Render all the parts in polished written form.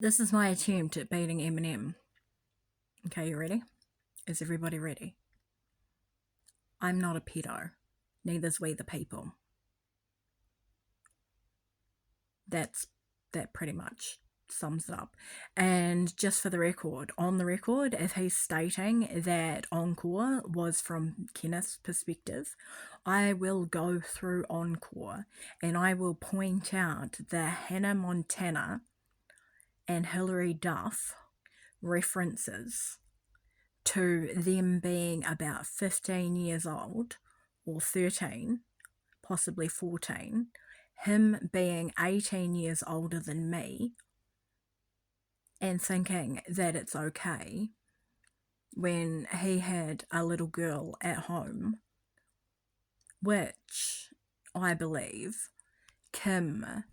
This is my attempt at beating Eminem. Okay, you ready? Is everybody ready? I'm not a pedo. Neither's we the people. That pretty much sums it up. And just for the record, on the record, if he's stating that Encore was from Kenneth's perspective, I will go through Encore and I will point out the Hannah Montana and Hilary Duff references to them being about 15 years old or 13, possibly 14, him being 18 years older than me, and thinking that it's okay when he had a little girl at home, which I believe Kim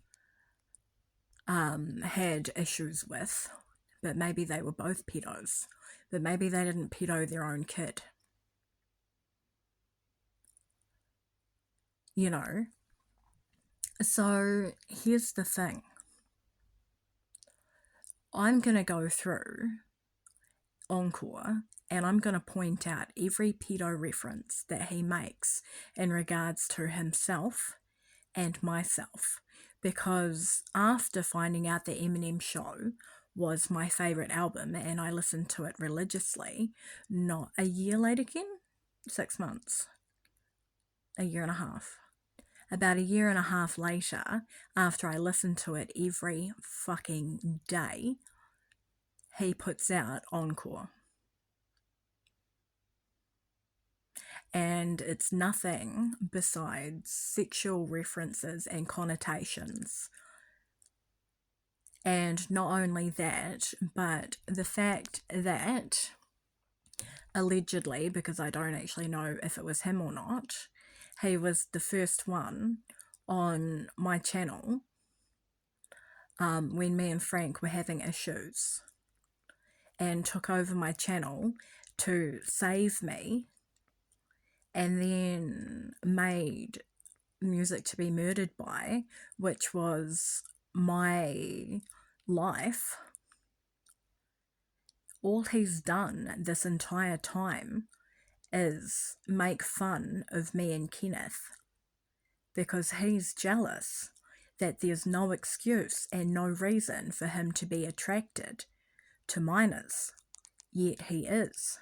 had issues with, but maybe they were both pedos, but maybe they didn't pedo their own kid. You know? So here's the thing. I'm going to go through Encore and I'm going to point out every pedo reference that he makes in regards to himself and myself, because after finding out that Eminem Show was my favourite album and I listened to it religiously, not a year later again, 6 months, a year and a half. About a year and a half later, after I listened to it every fucking day, he puts out Encore. And it's nothing besides sexual references and connotations. And not only that, but the fact that allegedly, because I don't actually know if it was him or not, he was the first one on my channel when me and Frank were having issues, and took over my channel to save me, and then made Music to Be Murdered By, which was my life. All he's done this entire time is make fun of me and Kenneth, because he's jealous that there's no excuse and no reason for him to be attracted to minors, yet he is.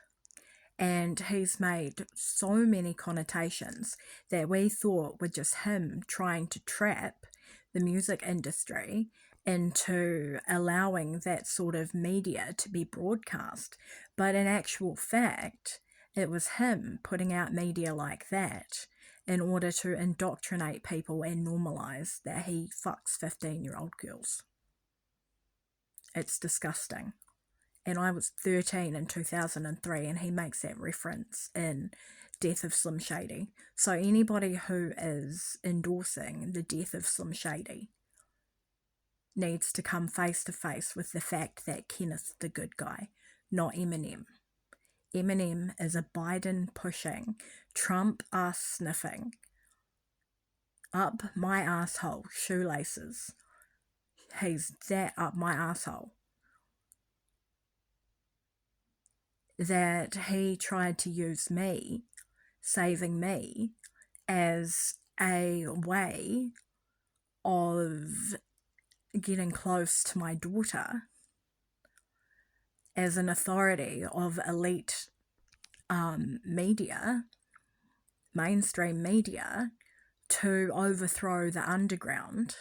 And he's made so many connotations that we thought were just him trying to trap the music industry into allowing that sort of media to be broadcast. But in actual fact, it was him putting out media like that in order to indoctrinate people and normalize that he fucks 15-year-old girls. It's disgusting. And I was 13 in 2003, and he makes that reference in Death of Slim Shady. So anybody who is endorsing the death of Slim Shady needs to come face to face with the fact that Kenneth's the good guy, not Eminem. Eminem is a Biden-pushing, Trump-ass-sniffing, up my asshole shoelaces. He's that up my asshole that he tried to use me, saving me, as a way of getting close to my daughter as an authority of elite media, mainstream media, to overthrow the underground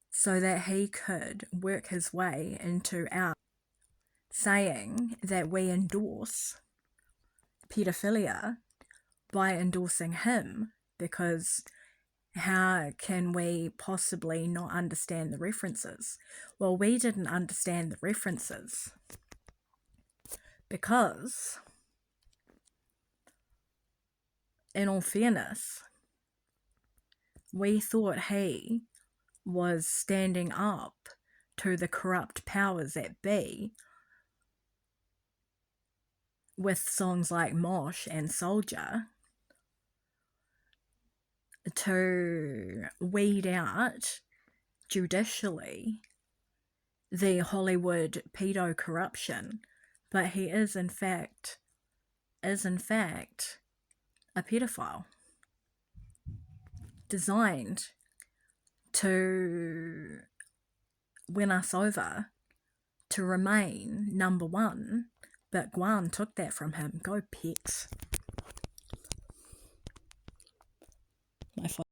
so that he could work his way into our saying that we endorse pedophilia by endorsing him, because how can we possibly not understand the references? Well, we didn't understand the references because, in all fairness, we thought he was standing up to the corrupt powers that be with songs like Mosh and Soldier to weed out judicially the Hollywood pedo corruption, but he is in fact a pedophile designed to win us over, to remain number one, but Guan took that from him. Go Pex. My